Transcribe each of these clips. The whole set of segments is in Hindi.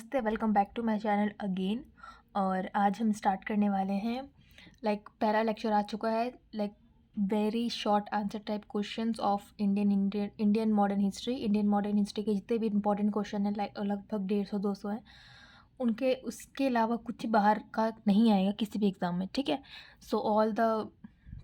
नमस्ते, welcome back to my channel again. और आज हम स्टार्ट करने वाले हैं पहला लेक्चर आ चुका है very short answer type questions of Indian modern history के जितने भी इंपॉर्टेंट क्वेश्चन हैं लगभग 150-200 हैं। उनके उसके अलावा कुछ बाहर का नहीं आएगा किसी भी एग्ज़ाम में, ठीक है। So all the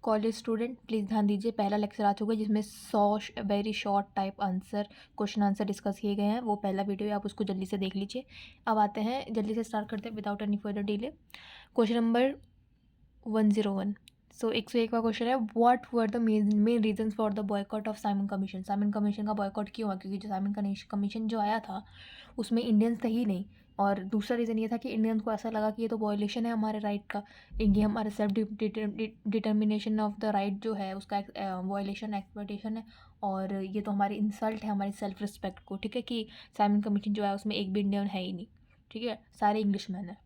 college student please ध्यान दीजिए, पहला लेक्चर आ चुका है जिसमें 100 very short type question answer discuss किए गए हैं। वो पहला वीडियो है, आप उसको जल्दी से देख लीजिए। अब आते हैं, जल्दी से स्टार्ट करते हैं without any further delay. Question number 101। सो 101 का क्वेश्चन है, what were the main reasons for the boycott of Simon commission. Simon commission का बॉयकॉट क्यों हुआ? क्योंकि जो साइमन कमीशन जो आया था उसमें इंडियंस थे ही नहीं, और दूसरा रीज़न ये था कि इंडियंस को ऐसा लगा कि ये तो वॉयलेशन है हमारे राइट का, ये हमारे self determination of the right जो है उसका वॉयलेशन, एक्सप्लॉयटेशन है, और ये तो हमारी इंसल्ट है हमारी सेल्फ रिस्पेक्ट को, ठीक है। कि साइमन कमीशन जो है उसमें एक भी इंडियन है ही नहीं, ठीक है, सारे इंग्लिश मैन है।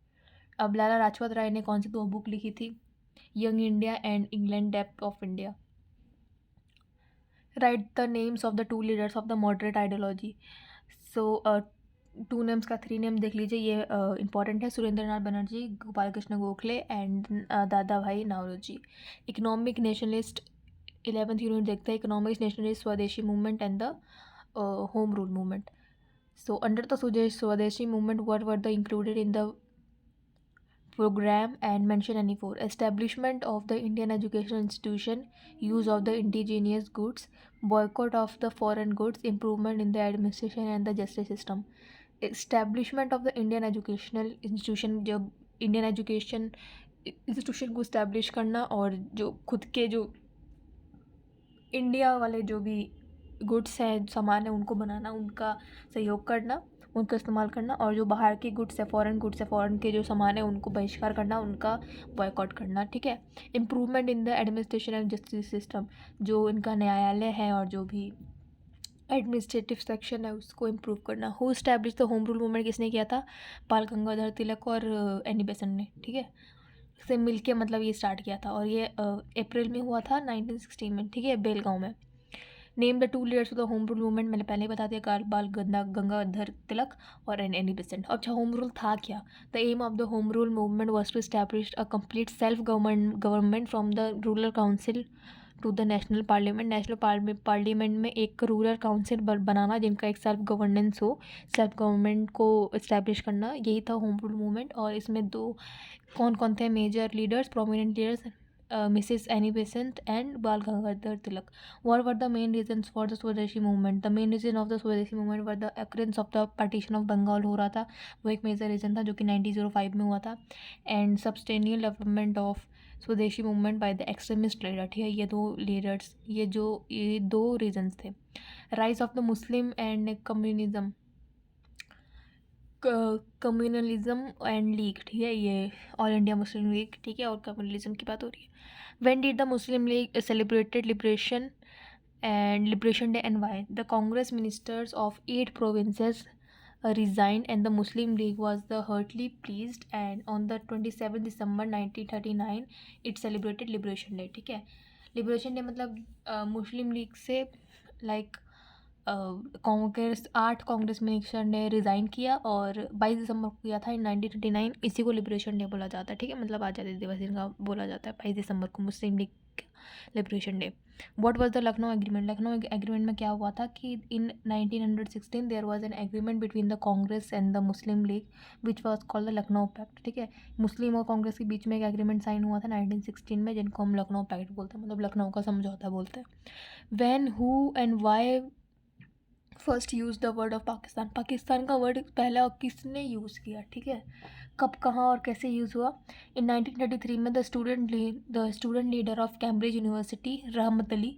अब लाला लाजपत राय ने कौन सी दो बुक लिखी थी? Young India and England depth of India. Right the names of the two leaders of the moderate ideology. So two names का 3 नेम देख लीजिए, ये इंपॉर्टेंट है। Surendra Nath Banerjee, Gopal Krishna Gokhale and Dada Bhai Naoroji. Economic nationalist 11th unit देखते हैं, economic nationalist, swadeshi movement and the home rule movement. So under the swadeshi movement what were the included in the program and mention any four? Establishment of the Indian educational institution, use of the indigenous goods, boycott of the foreign goods, improvement in the administration and the justice system. Establishment of the Indian educational institution, जब इंडियन एजुकेशन इंस्टीट्यूशन को इस्टेब्लिश करना, और जो खुद के जो इंडिया वाले जो भी गुड्स हैं, सामान है, उनको बनाना, उनका सहयोग करना, उनका इस्तेमाल करना, और जो बाहर के गुड्स है, फॉरेन के जो सामान है उनको बहिष्कार करना, उनका बॉयकॉट करना, ठीक है। Improvement in the administration and justice system, जो इनका न्यायालय है और जो भी एडमिनिस्ट्रेटिव सेक्शन है उसको इम्प्रूव करना। Who establish the home rule movement, किसने किया था? बाल गंगाधर तिलक और एनी बेसेंट ने, ठीक है, से मिलके मतलब ये स्टार्ट किया था, और ये अप्रैल में हुआ था 1916 में, ठीक है, बेलगांव में। Name the two leaders of the home rule movement, मैंने पहले ही बता दिया, बाल गंगाधर तिलक और एनी बेसेंट। अच्छा, होम रूल था क्या? The aim of the home rule movement was to establish a complete self government from the rural council to the national parliament. National parliament में एक रूरल काउंसिल बनाना जिनका एक सेल्फ गवर्नेंस हो, सेल्फ गवर्नमेंट को इस्टेब्लिश करना, यही था होम रूल मूवमेंट। और इसमें दो कौन कौन थे major leaders, prominent leaders? Mrs Annie Besant and Bal Gangadhar Tilak. What were the main reasons for the Swadeshi movement? The main reason of the Swadeshi movement were the occurrence of the partition of Bengal हो रहा था, वो एक मेजर रीज़न था जो कि 1905 में हुआ था, एंड substantial development of स्वदेशी movement by the extremist leader, ठीक है। ये दो रीजंस थे। Rise of the Muslim and communalism and league, ठीक है, ये ऑल इंडिया मुस्लिम लीग, ठीक है, और कम्युनलिज्म की बात हो रही है। When did the Muslim league celebrated liberation Day and why? The Congress ministers of 8 provinces resigned and the Muslim League was the heartily pleased, and on the 27th December 1939 it celebrated Liberation Day, ठीक है। लिबरेशन डे मतलब मुस्लिम लीग से कांग्रेस 8 कांग्रेस मिनिस्टर ने रिज़ाइन किया और 22 दिसंबर को किया था इन 1939। इसी को लिबरेशन डे बोला जाता है, ठीक है, मतलब आज़ादी दिवस इनका बोला जाता है 22 दिसंबर को, Muslim League Liberation Day. What was the Lucknow agreement? Lucknow agreement में क्या हुआ था कि in 1916 there was an agreement between the Congress and the Muslim League which was called the Lucknow pact, ठीक है। मुस्लिम और कांग्रेस के बीच में एक एग्रीमेंट साइन हुआ था 1916 में, जिनको हम लखनऊ पैक्ट बोलते हैं, मतलब लखनऊ का समझौता बोलते हैं। When, who and why first use the word of Pakistan? Pakistan का वर्ड पहला किसने यूज़ किया, ठीक है, कब, कहाँ और कैसे यूज़ हुआ? इन 1933 में the student leader of Cambridge University Rahmat Ali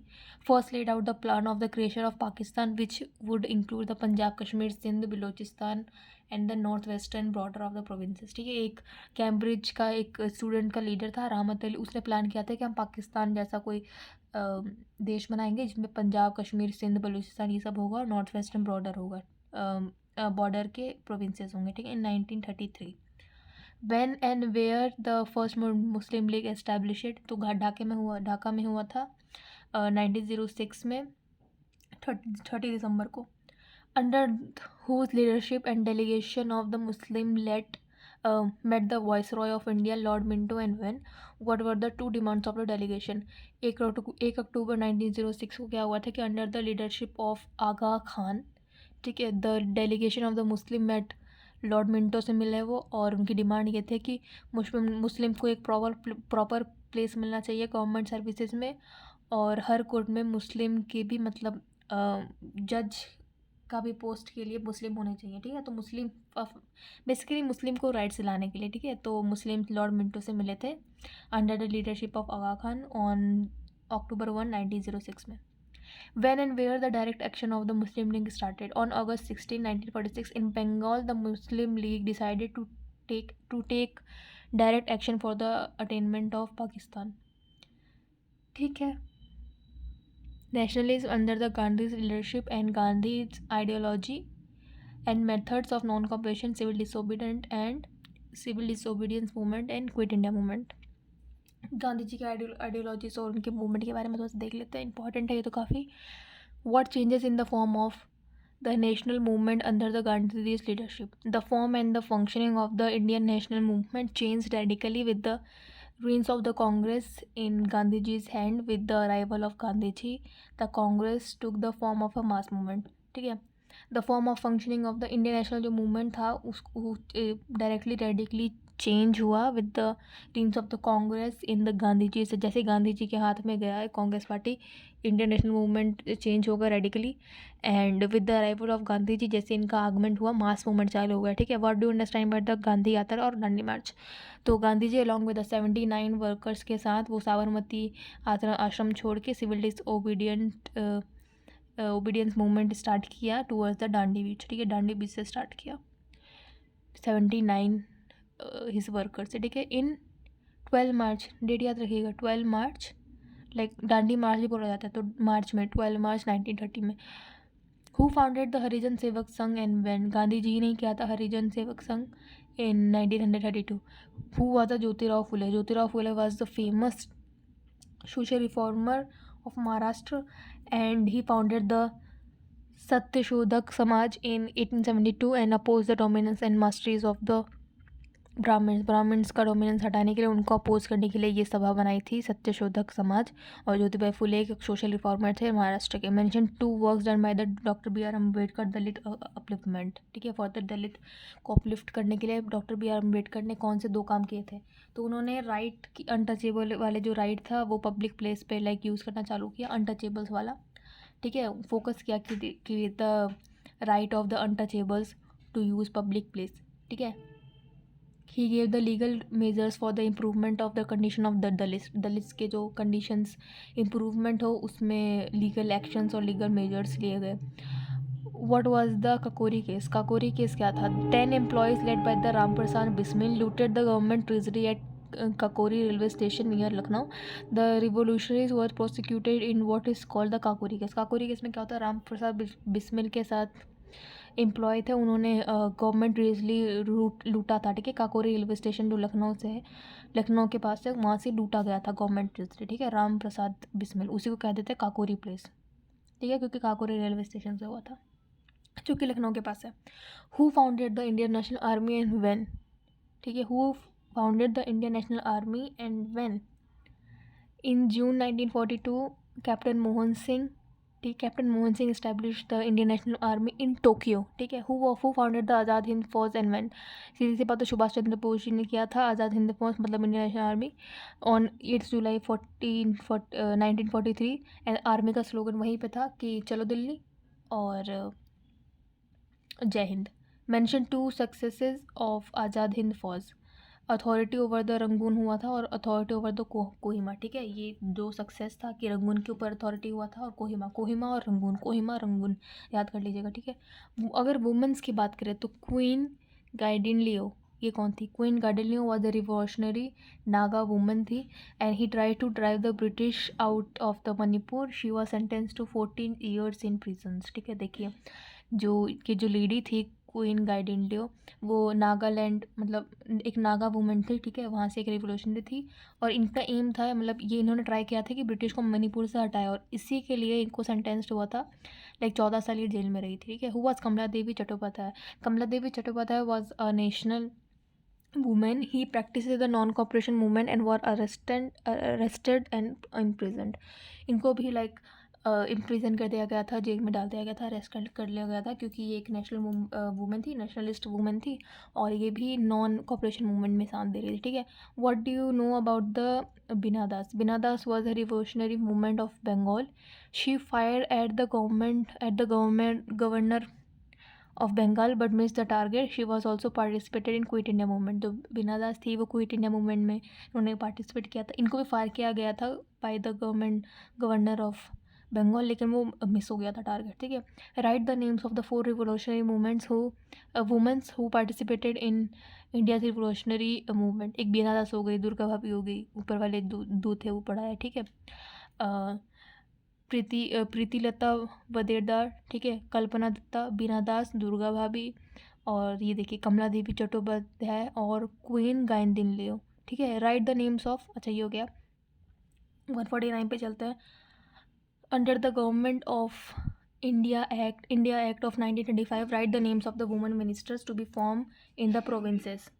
first laid out the plan of the creation of Pakistan which would include the Punjab, Kashmir, Sindh, Balochistan and the north western border of the provinces, ठीक है। एक कैम्ब्रिज का एक स्टूडेंट का लीडर था रहमत अली, उसने प्लान किया था कि हम पाकिस्तान जैसा कोई देश बनाएंगे जिसमें पंजाब, कश्मीर, सिंध, बलूचिस्तान ये सब होगा, और नॉर्थ वेस्टर्न बॉर्डर होगा, बॉर्डर के प्रोविंसेस होंगे, ठीक है, in 1933। When and where the first Muslim League established? तो ढाका में हुआ था 1906 में, 30 दिसंबर को। under whose leadership and delegation of the Muslim-led met the Viceroy of India, Lord Minto, and when? What were the two demands of the delegation? 1 अक्टूबर 1906 को क्या हुआ था कि under the leadership of Aga Khan, ठीक है, the delegation of the Muslim met, Lord Minto से मिले वो, और उनकी डिमांड ये थे कि मुस्लिम को एक प्रॉपर प्लेस मिलना चाहिए गवर्नमेंट सर्विसेज में, और हर कोर्ट में मुस्लिम के भी मतलब जज का भी पोस्ट के लिए मुस्लिम होने चाहिए, ठीक है। तो मुस्लिम बेसिकली मुस्लिम को राइट्स दिलाने के लिए, ठीक है। तो मुस्लिम लॉर्ड मिंटो से मिले थे under the leadership of Aga Khan on October 1, 1906 में। When and where the direct action of the Muslim League started? On August 16, 1946, in Bengal, the Muslim League decided to take direct action for the attainment of Pakistan, ठीक है। Nationalism under the Gandhi's leadership and Gandhi's ideology and methods of non-cooperation, civil disobedience movement and Quit India movement। Gandhi ji के आइडियोलॉजीज और उनके मूवमेंट के बारे में थोड़ा सा देख लेते हैं, इंपॉर्टेंट है ये तो काफ़ी। What changes in the form of the national movement under the Gandhi's leadership? The form and the functioning of the Indian national movement changed radically with the reins of the Congress in Gandhiji's hand. With the arrival of Gandhiji, the Congress took the form of a mass movement, ठीक है। The form of functioning of the Indian national जो मूवमेंट था उसको डायरेक्टली रेडिकली चेंज हुआ with the teams of the Congress in the Gandhi ji से। जैसे गांधी जी के हाथ में गया है Congress party, Indian national movement change होगा radically. And with the arrival of Gandhi ji, जैसे इनका आगमन हुआ, मास मूवमेंट चालू हो गया, ठीक है। What do understand by the Gandhi यात्रा और दांडी मार्च? तो Gandhi ji along with the 79 workers के साथ वो साबरमती आश्रम छोड़ के सिविल ओबीडियंस मूवमेंट स्टार्ट किया टूवर्ड्स द दांडी बीच, ठीक है। दांडी बीच से स्टार्ट किया 79 हिज वर्कर से, ठीक है। इन 12 मार्च, डेट याद रखिएगा, 12 मार्च, लाइक दांडी मार्च भी बोला जाता है, तो मार्च में 12 मार्च 1930 में। Who founded the Harijan Sevak Sangh and when? Gandhi ji ने किया था हरिजन सेवक संघ इन 1932। Who was the Jyotirao Phule? Jyotirao Phule was the famous social reformer of Maharashtra, and he founded the Satyashodhak Samaj in 1872 and opposed the dominance and masteries of the Brahmins का डोमिनेंस हटाने के लिए, उनको अपोज करने के लिए ये सभा बनाई थी सत्यशोधक समाज। और ज्योतिबाई फुले एक सोशल रिफॉर्मर थे महाराष्ट्र के। Mention 2 works done by the doctor B R Ambedkar, Dalit upliftment, ठीक है। फॉर द दलित को अपलिफ्ट करने के लिए डॉक्टर बी आर अम्बेडकर ने कौन से 2 काम किए थे? तो उन्होंने राइट की अनटचेबल वाले जो राइट था वो पब्लिक प्लेस पे लाइक यूज़ करना चालू किया, अनटचेबल्स वाला, ठीक है। फोकस किया कि the right of the untouchables to use public place, ठीक है। He gave the legal measures for the improvement of the condition of the Dalits के जो कंडीशंस इम्प्रूवमेंट हो उसमें लीगल एक्शंस और लीगल मेजर्स लिए गए। What was the Kakori case? Kakori case क्या था? 10 employees led by the Ram Prasad Bismil looted the government treasury at Kakori railway station near Lucknow. The revolutionaries were prosecuted in what is called the Kakori case. Kakori case में क्या होता है? राम प्रसाद बिस्मिल के साथ एम्प्लॉय थे, उन्होंने गवर्नमेंट ट्रेजरी लूटा था, ठीक है। काकोरी रेलवे स्टेशन जो लखनऊ से है, लखनऊ के पास है, वहाँ से लूटा गया था गवर्नमेंट ट्रेजरी, ठीक है। राम प्रसाद बिस्मिल, उसी को कह देते हैं काकोरी प्लेस, ठीक है, क्योंकि काकोरी रेलवे स्टेशन से हुआ था जो कि लखनऊ के पास है। Who founded the Indian National Army and when? ठीक है, who founded the Indian National Army and when? In June 1942 captain Mohan Singh, ठीक, captain Mohan Singh establish the Indian National Army in Tokyo, ठीक है। Who founded the Azad Hind Fauj and when? सीधी सी बात तो सुभाष चंद्र बोस जी ने किया था आज़ाद हिंद फौज, मतलब Indian National army, on 8 July 1943। And army का स्लोगन वहीं पे था कि चलो दिल्ली और जय हिंद। मेंशन 2 सक्सेसेस ऑफ आज़ाद हिंद फौज। अथॉरिटी ओवर द रंगून हुआ था और अथॉरिटी ओवर द कोहिमा, ठीक है। ये 2 सक्सेस था कि रंगून के ऊपर अथॉरिटी हुआ था और कोहिमा और रंगून, कोहिमा रंगून याद कर लीजिएगा, ठीक है। अगर वुमेंस की बात करें तो क्वीन गाइडिन लियो, ये कौन थी? Queen Gaidinliu was the revolutionary Naga woman थी and he try to drive the British out of the Manipur. She was sentence to 14 years in prisons, ठीक है। देखिए जो लेडी थी क्वीन गाइडिनलियो, वो नागालैंड मतलब एक नागा वुमेन थी, ठीक है, वहाँ से एक रिवोल्यूशनरी थी। और इनका एम था, मतलब ये इन्होंने ट्राई किया था कि ब्रिटिश को मणिपुर से हटाया, और इसी के लिए इनको सेंटेंस्ड हुआ था, लाइक 14 साल ये जेल में रही थी, ठीक है। Who was Kamala Devi Chattopadhyay? Kamala Devi Chattopadhyay was a national women. He practices the non-cooperation movement and were arrested and imprisoned. इनको भी लाइक इम्प्रिजन कर दिया गया था, जेल में डाल दिया गया था, अरेस्ट कर लिया गया था, क्योंकि ये एक नेशनल वुमेन थी, नेशनलिस्ट वुमेन थी, और ये भी नॉन कॉपरेशन मूवमेंट में साथ दे रही थी, ठीक है। What do you know about the Bina Das? Bina Das was a revolutionary movement of Bengal. She fire at the governor of Bengal but missed the target. She was also participated in quit India movement. जो बिना दास थी वो क्विट इंडिया मूवमेंट में उन्होंने पार्टिसिपेट किया था. इनको भी फायर किया गया था by the governor of Bengal, लेकिन वो मिस हो गया था टारगेट, ठीक है। Write the names of the 4 revolutionary movements womens who participated in India revolutionary movement. एक बिना दास हो गई, दुर्गा भाभी हो गई, ऊपर वाले दो थे वो पढ़ा है, ठीक है। प्रीतिलता वदेदार, ठीक है, कल्पना दत्ता, बीना दास, दुर्गा भाभी, और ये देखिए कमला देवी चट्टोपाध्याय और क्वीन गाइदिनलियो, ठीक है। राइट द नेम्स ऑफ, अच्छा ये हो गया। 149 पे चलते हैं। Under the government of India act of 1925 write the names of the women ministers to be form in the provinces.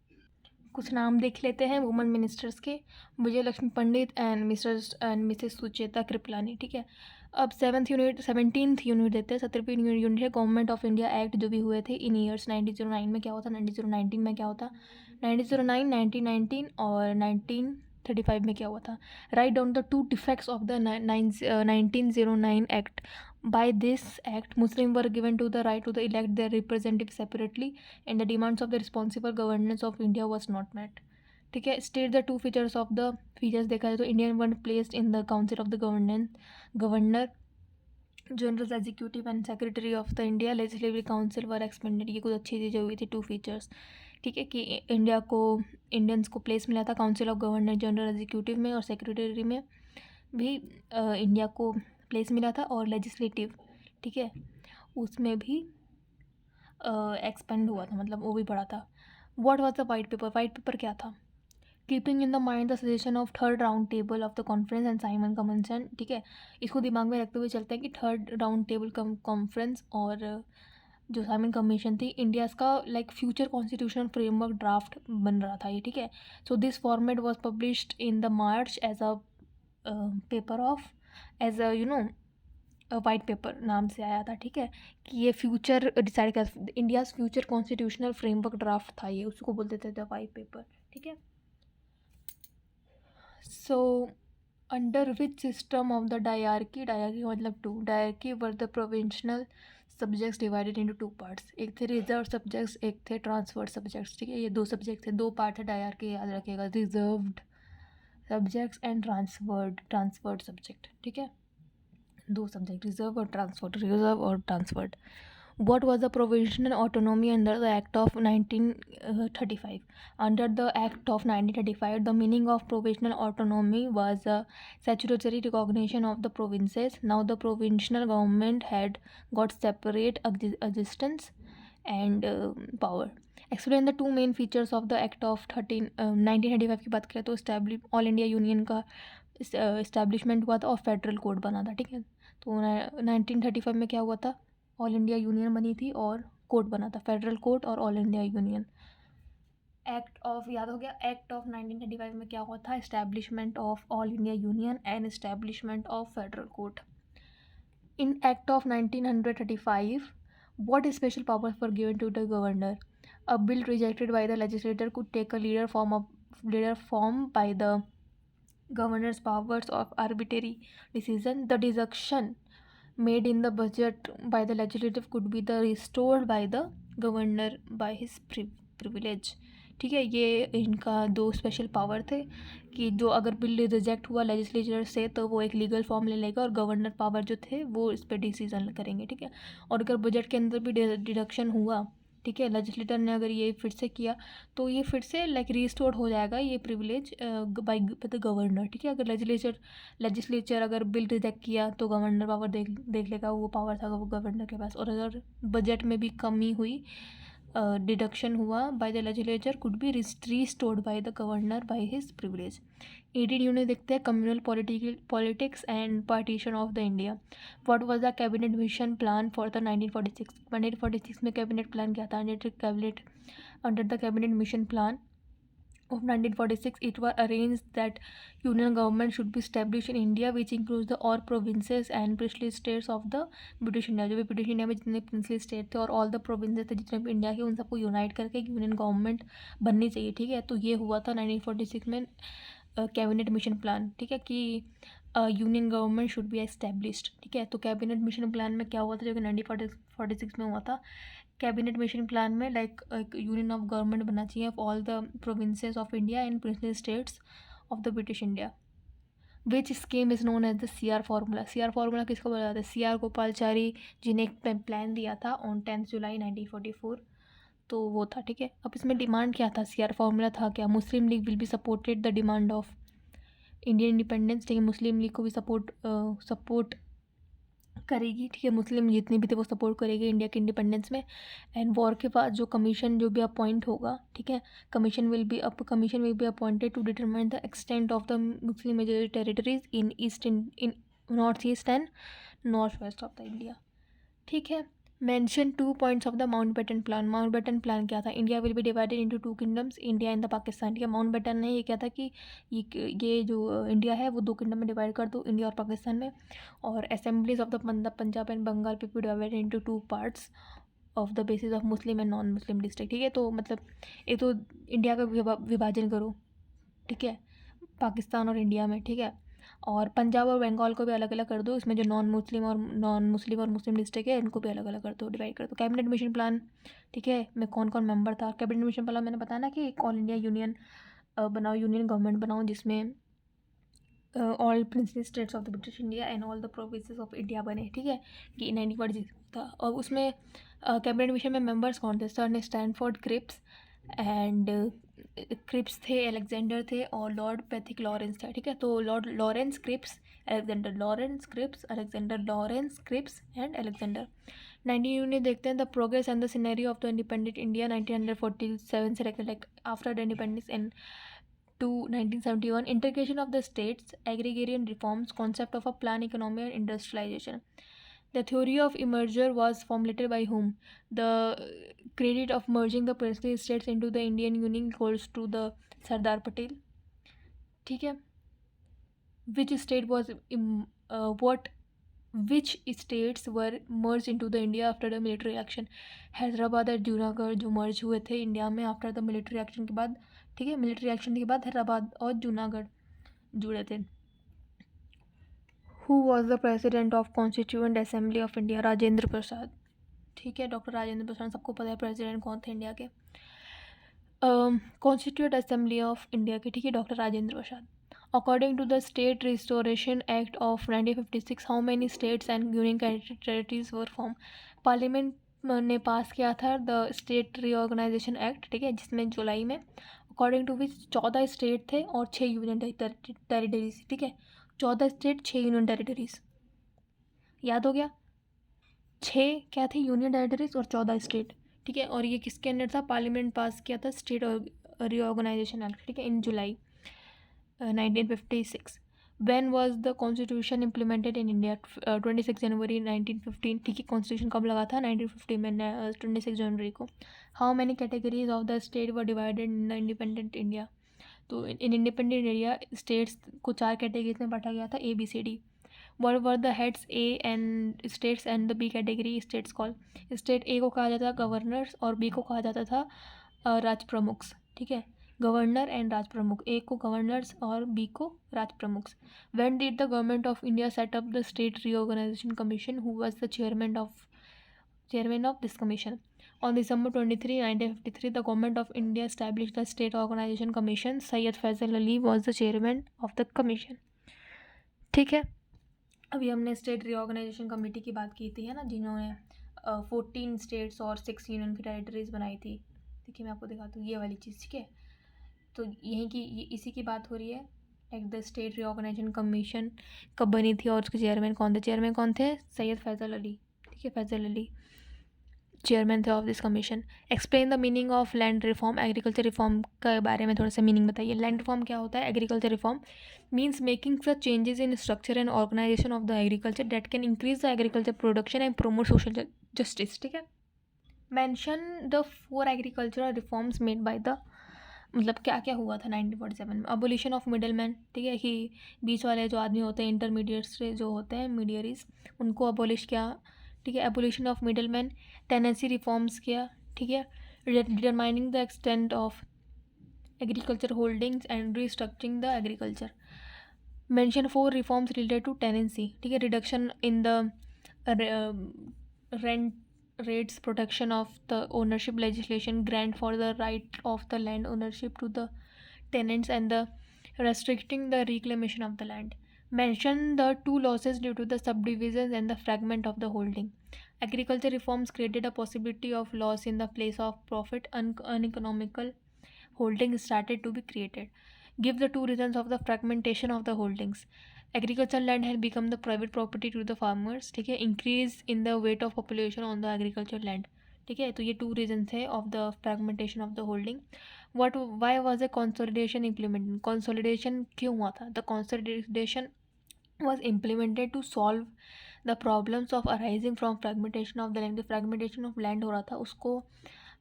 कुछ नाम देख लेते हैं वुमेन मिनिस्टर्स के. विजय लक्ष्मी पंडित एंड मिसेस सुचेता कृपलानी, ठीक है। अब 17th यूनिट देते हैं. 17वीं यूनिट है गवर्नमेंट ऑफ इंडिया एक्ट, जो भी हुए थे इन ईयर्स. 1909 में क्या होता, 1919 में क्या होता, 1909, 1919 और 1935 में क्या हुआ था. Write down the 2 defects of the 1909 act. By this act, Muslims were given to the right to the elect their representatives separately, and the demands of the responsible governance of India was not met. ठीक है. State the 2 features of the features देखा जाए तो Indian one placed in the council of the governor general executive and secretary of the India legislative council were expanded. ये कुछ अच्छी चीज़ें हुई थी, 2 फीचर्स, ठीक है, कि इंडियंस को प्लेस मिला था council of governor general executive में, और सेक्रेटरी में भी इंडिया को प्लेस मिला था, और लेजिस्लेटिव, ठीक है, उसमें भी एक्सपेंड हुआ था, मतलब वो भी पढ़ा था. What was the white paper? White paper क्या था? Keeping in the mind the suggestion of 3rd round table of the conference and Simon commission, ठीक है. इसको दिमाग में रखते हुए चलते हैं कि 3rd राउंड टेबल कॉन्फ्रेंस और जो साइमन कमीशन थी, इंडिया का like future constitutional framework draft बन रहा था ये, ठीक है. So this format was published in the March as a paper of as a white paper नाम से आया था, ठीक है, कि ये फ्यूचर डिसाइड कर India's future constitutional framework draft था ये, उसको बोलते थे द वाइट पेपर, ठीक है. So under which system of the dyarchy मतलब 2 dyarchy were the provincial subjects divided into 2 parts. एक थे रिजर्व सब्जेक्ट्स, एक थे ट्रांसफर्ड सब्जेक्ट्स, ठीक है. ये 2 सब्जेक्ट थे, 2 पार्ट है डायरकी, याद रखिएगा, reserved subjects and transferred subject, ठीक है. 2 सब्जेक्ट, रिजर्व और transferred. What was the provisional autonomy under the Act of 1935? Under the Act of 1935, the meaning of provisional autonomy was a statutory recognition of the provinces. Now the provincial government had got separate existence and power. Explain the 2 main features of the Act of 1935 की बात करें तो ऑल इंडिया यूनियन का इस्टेब्लिशमेंट हुआ था और फेडरल कोड बना था, ठीक है. तो 1935 में क्या हुआ था, ऑल इंडिया यूनियन बनी थी और कोड बना था, फेडरल कोड और all India union. Act of, याद हो गया, एक्ट ऑफ 1935 में क्या हुआ था, establishment of all India union and establishment of federal code. In act of 1935 what special powers were given to the governor? A bill rejected by the legislature could take a leader form by the governor's powers of arbitrary decision. The deduction made in the budget by the legislative could be the restored by the governor by his privilege, ठीक है. ये इनका 2 स्पेशल पावर थे कि जो अगर बिल रिजेक्ट हुआ लेजिस्लेचर से तो वो एक लीगल फॉर्म ले लेगा, और गवर्नर पावर जो थे वो इस पर डिसीजन करेंगे, ठीक है. और अगर बजट के अंदर भी डिडक्शन हुआ, ठीक है, लेजिस्लेटर ने अगर ये फिर से किया तो ये फिर से लाइक रिस्टोर हो जाएगा ये प्रिविलेज बाय द गवर्नर, ठीक है. अगर लेजिस्लेचर अगर बिल रिजेक्ट किया तो गवर्नर पावर देख लेगा, वो पावर था वो गवर्नर के पास. और अगर बजट में भी कमी हुई डिडक्शन हुआ by the legislature could be restored bye the governor by his privilege. 18 unit देखते हैं communal politics and partition of the India. What was the cabinet mission plan for the 1946? 1946 में कैबिनेट प्लान क्या था? Under the cabinet mission plan of 1946 it was arranged that union government should be established in India which includes the all provinces and princely states of the British India। जो भी ब्रिटिश इंडिया में जितने प्रिंसली स्टेट थे और ऑल द प्रोविंसेस थे जितने भी इंडिया के उन सबको यूनाइट करके एक यूनियन गवर्नमेंट बननी चाहिए। ठीक है, तो ये हुआ था 1946 में कैबिनेट मिशन प्लान। ठीक है, कि union government should be established. ठीक है, तो कैबिनेट मिशन प्लान में क्या हुआ था जो कि 1946 में हुआ था। कैबिनेट मिशन प्लान में लाइक एक यूनियन ऑफ गवर्नमेंट बनना चाहिए of all the provinces of India and princely states of the British India. Which scheme is known as the CR formula. CR formula किसको बोला जाता है? CR गोपालचारी जी ने एक प्लान दिया था ऑन 10 जुलाई 1944, तो वो था। ठीक है, अब इसमें डिमांड क्या था? CR फार्मूला था क्या? Muslim League will be supported the demand of Indian independence. ठीक है, मुस्लिम लीग को भी सपोर्ट करेगी। ठीक है, मुस्लिम जितनी भी थे वो सपोर्ट करेगी इंडिया के इंडिपेंडेंस में। एंड वॉर के बाद जो कमीशन जो भी अपॉइंट होगा, ठीक है, commission will be appointed to determine the extent of the Muslim majority territories in north east and north west of the India. ठीक है, mention 2 points of the Mountbatten plan. Mountbatten plan क्या था? India will be divided into 2 kingdoms, India and the Pakistan. ठीक है, माउंटबेटन ने ये क्या था कि ये जो इंडिया है वो 2 किंगडम में डिवाइड कर दो, इंडिया और पाकिस्तान में। और assemblies of the Punjab and Bengal पे भी divided into 2 parts of the basis of Muslim and non Muslim district. ठीक है, तो मतलब एक तो इंडिया का विभाजन करो, ठीक है, पाकिस्तान और इंडिया में। ठीक है, और पंजाब और बंगाल को भी अलग अलग कर दो, इसमें जो नॉन मुस्लिम और मुस्लिम डिस्ट्रिक्ट है इनको भी अलग अलग कर दो, डिवाइड कर दो। कैबिनेट मिशन प्लान, ठीक है, में कौन कौन मेंबर था? कैबिनेट मिशन प्लान मैंने बताया ना कि एक ऑल इंडिया यूनियन बनाओ, यूनियन गवर्नमेंट बनाओ जिसमें all princely states of the British India and all the provinces of India बने। ठीक है, कि 1946 था। और उसमें कैबिनेट मिशन में मेंबर्स कौन थे? सर ने स्टैनफोर्ड क्रिप्स एंड क्रिप्स थे, अलेक्जेंडर थे और लॉर्ड पैथिक लॉरेंस थे। ठीक है, तो Lord Lawrence Cripps, Alexander Lawrence Cripps, Alexander Lawrence Cripps and Alexander. 19 unit देखते हैं the progress and the scenario of the independent India 1947 से लेकर like after the independence and to 1971, integration of the states, agrarian reforms, concept of a plan economy and industrialization. The theory of merger was formulated by whom? The credit of merging the princely states into the Indian Union goes to the Sardar Patel. ठीक है, which state was which states were merged into the India after the military action? Hyderabad और जूनागढ़ जो मर्ज हुए थे इंडिया में आफ्टर द मिलिट्री एक्शन के बाद। ठीक है, मिलिट्री एक्शन के बाद हैदराबाद और जूनागढ़ जुड़े थे। Who was the president of constituent assembly of India? Rajendra Prasad. ठीक है, डॉक्टर राजेंद्र प्रसाद, सबको पता है प्रेसिडेंट कौन थे इंडिया के। कॉन्स्टिट्यूएंट असेंबली ऑफ इंडिया के, ठीक है, doctor Rajendra Prasad. According to the State Restoration Act of 1956, how many states and union territories were formed? Parliament ने पास किया था द स्टेट रीऑर्गेनाइजेशन एक्ट, ठीक है, जिसमें जुलाई में अकॉर्डिंग टू विच 14 स्टेट थे और 6 यूनियन टेरिटरीज। ठीक है, 14 स्टेट 6 यूनियन टेरिटरीज, याद हो गया? 6 क्या थे? यूनियन टेरिटरीज और 14 स्टेट। ठीक है, और ये किसके अंदर था? पार्लियामेंट पास किया था स्टेट रीऑर्गेनाइजेशन एक्ट, ठीक है, इन जुलाई 1956. When was the constitution implemented in India? 26 जनवरी 1915। ठीक है, कॉन्स्टिट्यूशन कब लगा था? 1950 में, 26 जनवरी को। How many categories of the state were divided in the independent India? तो इन इंडिपेंडेंट इंडिया स्टेट्स को 4 कैटेगरीज में बांटा गया था, ABCD। What were the heads A and states and the B category states called? State A को कहा जाता था गवर्नर्स और B को कहा जाता था राज प्रमुख। ठीक है, गवर्नर एंड राज प्रमुख, एक को गवर्नर्स और बी को Rajpramukh. When did the government of India set up the state reorganisation commission? Who was the chairman of this commission? On December 23, 1953 the government of India established the state organisation commission. Syed Fazal Ali was the chairman of the commission. ठीक है, अभी हमने स्टेट रीऑर्गेनाइजेशन कमेटी की बात की थी, है ना, जिन्होंने 14 स्टेट्स और 6 यूनियन की टेरिटरीज बनाई थी। देखिए मैं आपको दिखाती हूँ ये वाली चीज़। ठीक है, तो यहीं की इसी की बात हो रही है। एक द स्टेट रीऑर्गेनाइजेशन कमीशन कब बनी थी और उसके चेयरमैन कौन थे? चेयरमैन कौन थे? सैयद फैज़ल अली। ठीक है, फैज़ल अली। चेयरमैन थे of this commission. Explain the meaning of land reform, agriculture reform के बारे में थोड़ा सा मीनिंग बताइए। लैंड रिफॉर्म क्या होता है? Agriculture reform means making such changes in structure and organisation of the agriculture that can increase the agriculture production and promote social justice. ठीक है, mention the 4 agricultural reforms made by the, मतलब क्या क्या हुआ था 1947 में। अबोलिशन ऑफ मिडल मैन, ठीक है, कि बीच वाले जो आदमी होते हैं, इंटरमीडिएट्स जो होते हैं, मीडियरीज, उनको अबोलिश किया। ठीक है, abolition of middle man. Tenancy reforms किया। ठीक है, determining the extent of agriculture holdings and restructuring the agriculture. Mention 4 reforms related to tenancy. ठीक है, reduction in the rent rates, protection of the ownership legislation, grant for the right of the land ownership to the tenants, and the restricting the reclamation of the land. Mention the 2 losses due to the subdivisions and the fragment of the holding. Agriculture reforms created a possibility of loss in the place of profit. Uneconomical holding started to be created. Give the 2 reasons of the fragmentation of the holdings. Agricultural land had become the private property to the farmers. ठीक है, increase in the weight of population on the agriculture land. ठीक है, तो ये 2 रीजन्स है of the fragmentation of the holding. What why was a consolidation implemented? Consolidation क्यों हुआ था? The consolidation was implemented to solve the problems of arising from fragmentation of the land. Fragmentation of land हो रहा था, उसको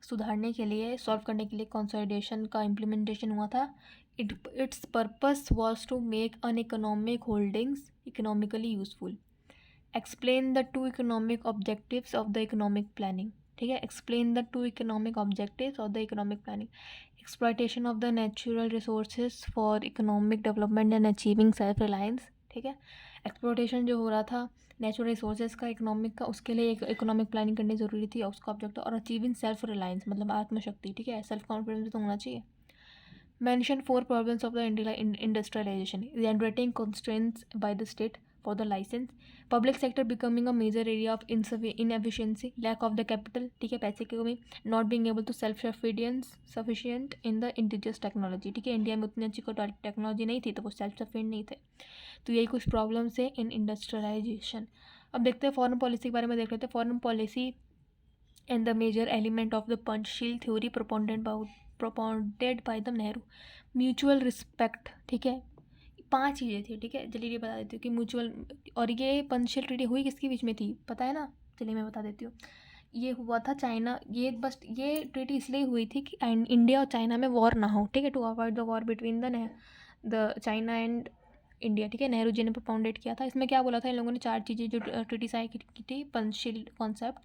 सुधारने के लिए, सॉल्व करने के लिए कंसोलिडेशन का इम्प्लीमेंटेशन हुआ था। Its purpose was to make uneconomic holdings economically useful. Explain the 2 economic objectives of the economic planning. ठीक है, explain the 2 economic objectives of the economic planning. Exploitation of the natural resources for economic development and achieving self reliance. ठीक है, एक्सप्लोटेशन जो हो रहा था नेचुरल रिसोर्सेज का, इकोनॉमिक का, उसके लिए एक इकोनॉमिक प्लानिंग करनी ज़रूरी थी, और उसका ऑब्जेक्ट, और अचीविंग सेल्फ रिलायंस मतलब आत्मशक्ति। ठीक है, सेल्फ कॉन्फिडेंस तो होना चाहिए। Mention 4 problems of the industrialization. Generating constraints by the state for the license. Public sector becoming a major area of inefficiency. Lack of the capital, ठीक है, पैसे की कमी. Not being able to self-sufficient in the indigenous technology. ठीक है, इंडिया में उतनी अच्छी कोई टेक्नोलॉजी नहीं थी, तो वो सेल्फ सफिशिएंट नहीं थे। तो यही कुछ प्रॉब्लम्स है इन इंडस्ट्रियलाइजेशन। अब देखते हैं फॉरेन पॉलिसी के बारे में, देख लेते हैं। Foreign policy and the major element of the Panchsheel theory propounded by the Nehru. Mutual respect. ठीक है, 5 चीज़ें थी। ठीक है, चलिए ये बता देती हूँ कि म्यूचुअल, और ये पंचशील ट्रीटी हुई किसके बीच में थी पता है ना? चलिए मैं बता देती हूँ। ये हुआ था चाइना, ये बस ये ट्रीटी इसलिए हुई थी कि इंडिया और चाइना में वॉर ना हो। ठीक है, to avoid the war between the China and India. ठीक है, नेहरू जी ने प्रोपाउंडेड किया था। इसमें क्या बोला था इन लोगों ने? 4 चीज़ें जो ट्रीटी साइन की थी, पंचशील कॉन्सेप्ट।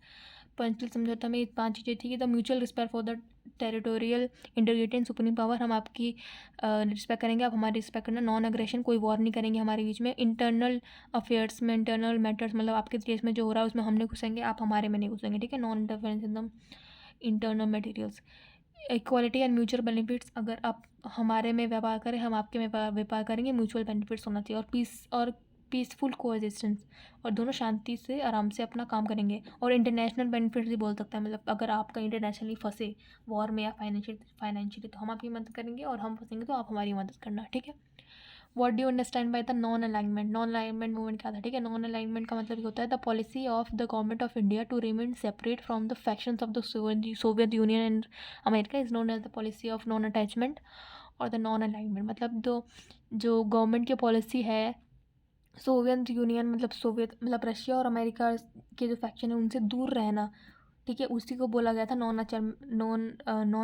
पंचशील समझौता में 5 चीज़ें थी कि the mutual respect for the territorial integrity and supreme power, हम आपकी रिस्पेक्ट करेंगे, आप हमारी रिस्पेक्ट करना। नॉन अग्रेशन, कोई वॉर नहीं करेंगे हमारे बीच में। इंटरनल अफेयर्स में, इंटरनल मैटर्स मतलब आपके देश में जो हो रहा है उसमें हम नहीं घुसेंगे, आप हमारे में नहीं घुसेंगे। ठीक है, non interference in the internal materials. Equality and mutual benefits, अगर आप हमारे में व्यापार करें, हम आपके में व्यापार करेंगे, म्यूचुअल बेनिफिट्स होना चाहिए। और पीसफुल कोएजिस्टेंस, और दोनों शांति से आराम से अपना काम करेंगे। और इंटरनेशनल बेनिफिट्स भी बोल सकता है, मतलब अगर आप कहीं इंटरनेशनली फंसे वॉर में या फाइनेंशियली तो हम आपकी मदद करेंगे, और हम फंसेंगे तो आप हमारी मदद करना। ठीक है, what do you understand by the non alignment? Non alignment movement क्या था? ठीक है, नॉन अलाइनमेंट का मतलब होता है the policy of the government of India to remain separate from the factions of the Soviet Union and America is known as the policy of non attachment और द नॉन अलाइनमेंट। मतलब जो गवर्नमेंट की पॉलिसी है सोवियत यूनियन मतलब रशिया और अमेरिका के जो फैक्शन है उनसे दूर रहना। ठीक है, उसी को बोला गया था नॉन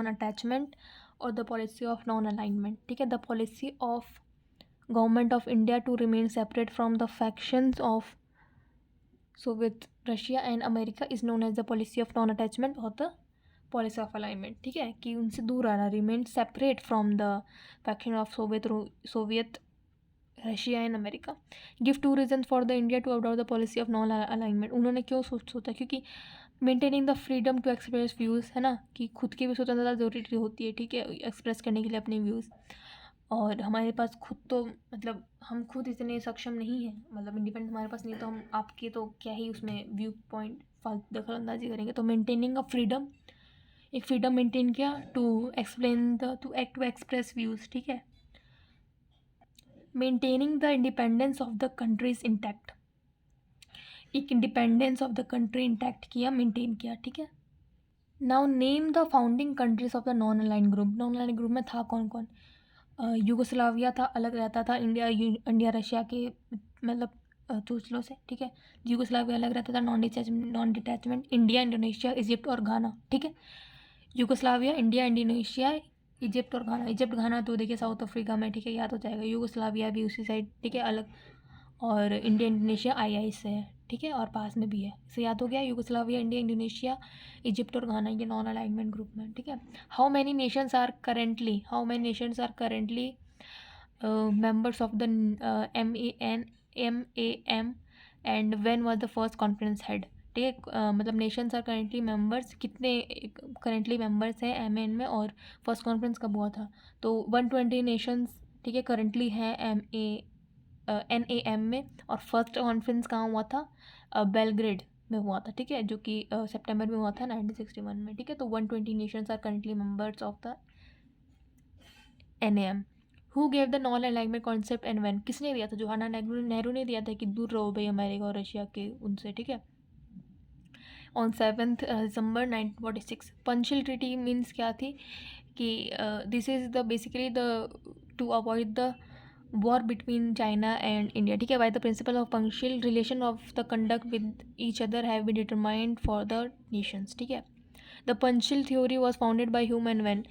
अटैचमेंट और the policy of non alignment. ठीक है, the policy of government of India to remain separate from the factions of Soviet Russia and America is known as the policy of non attachment और द पॉलिसी ऑफ अलाइनमेंट। ठीक है, कि उनसे दूर रहना, remain separate from the faction of Soviet Russia and America. Give 2 reason for the India to adopt the policy of non alignment. उन्होंने क्यों सोचा? क्योंकि maintaining the freedom to express views, है ना, कि खुद की भी स्वतंत्रता जरूरी होती है। ठीक है, एक्सप्रेस करने के लिए अपने व्यूज़, और हमारे पास खुद तो मतलब हम खुद इतने सक्षम नहीं हैं, मतलब इंडिपेंडेंट हमारे पास नहीं, तो हम आपके तो क्या ही उसमें व्यू पॉइंट दखल अंदाजी करेंगे। तो मेंटेनिंग अ फ्रीडम, एक फ्रीडम मेंटेन किया टू एक्सप्रेस व्यूज़। ठीक है, maintaining the independence of the countries intact, एक independence of the country intact किया, मेंटेन किया। ठीक है, now name the founding countries of the non aligned group. Non aligned group में था कौन कौन? यूगोस्लाविया था, अलग रहता था इंडिया रशिया के मतलब चूचलों से, ठीक है। यूगोस्लाविया अलग रहता था, non detachment. India, Indonesia, Egypt और घाना, ठीक है। यूगोस्लाविया, इंडिया, इंडोनेशिया, इजिप्ट और घाना। इजिप्ट घाना तो देखिए साउथ अफ्रीका में, ठीक है, याद हो जाएगा। यूगोस्लाविया भी उसी साइड, ठीक है, अलग। और इंडिया इंडोनेशिया आई से है, ठीक है, और पास में भी है, इसे याद हो गया। यूगोस्लाविया, इंडिया, इंडोनेशिया, इजिप्ट और घाना, ये नॉन अलाइनमेंट ग्रुप में, ठीक है। How many nations are currently members of the MAM and when was the first conference head, ठीक है। मतलब नेशंस आर करेंटली मेंबर्स, कितने करेंटली मेंबर्स हैं MAN में, और फर्स्ट कॉन्फ्रेंस कब हुआ था? तो 120 नेशंस, ठीक है, करेंटली हैं NAM में। और फर्स्ट कॉन्फ्रेंस कहाँ हुआ था? बेलग्रेड में हुआ था, ठीक है, जो कि सितंबर में हुआ था 1961 में, ठीक है। तो 120 nations are currently members of the NAM। Who gave the non alignment concept and when? किसने दिया था? जवाहरलाल नेहरू ने दिया था कि दूर रहो भाई अमेरिका और रशिया के उनसे, ठीक है। On 7 December 1946। Panchsheel treaty means क्या थी कि this is the basically the to avoid the war between China and India, ठीक है। By the principle of punctual relation of the conduct with each other have been determined for the nations, ठीक है। The Panchsheel theory was founded by Hume and when?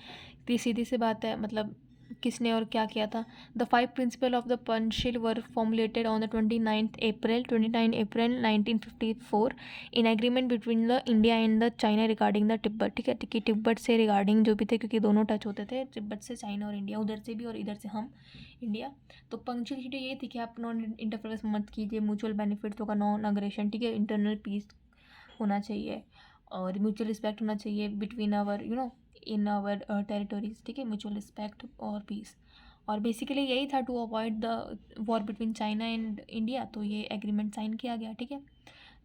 तो सीधी सी बात है, मतलब किसने और क्या किया था? The 5 principle of the Panchsheel were formulated on the 29 April 1954 in agreement between the India and the China regarding the Tibet, ठीक है। कि तिब्बत से रिगार्डिंग जो भी थे, क्योंकि दोनों टच होते थे, तिब्बत से चाइना और इंडिया, उधर से भी और इधर से हम इंडिया। तो पंक्चुअल ट्रीटी ये थी कि आप नॉन इंटरफेरेंस मत कीजिए, म्यूचुअल बेनिफिट्स होगा, नॉन अग्रेशन, ठीक है, इंटरनल पीस होना चाहिए, और म्यूचुअल रिस्पेक्ट होना चाहिए between our in our territories, ठीक है, म्यूचुअल रिस्पेक्ट और पीस। और बेसिकली यही था, to avoid the war between China and India. तो ये एग्रीमेंट साइन किया गया, ठीक है।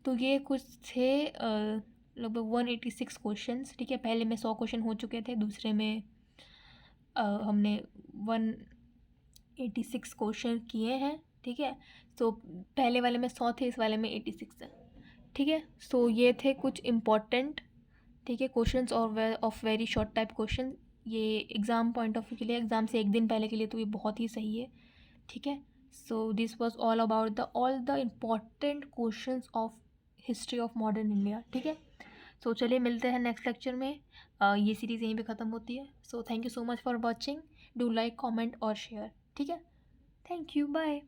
तो ये कुछ थे लगभग 186 क्वेश्चंस, ठीक है। पहले में 100 क्वेश्चन हो चुके थे, दूसरे में हमने 186 क्वेश्चन किए हैं, ठीक है। तो पहले वाले में 100 थे, इस वाले में 86 है, ठीक है। सो ये थे कुछ इम्पॉर्टेंट, ठीक है, क्वेश्चंस और of very short type question. ये एग्ज़ाम पॉइंट ऑफ व्यू के लिए, एग्ज़ाम से एक दिन पहले के लिए तो ये बहुत ही सही है, ठीक है। So this was all about the all the important questions of history of modern India, ठीक है। सो चलिए मिलते हैं नेक्स्ट लेक्चर में। ये सीरीज़ यहीं पे ख़त्म होती है। So thank you so much for watching. Do like, comment और शेयर, ठीक है। Thank you, bye.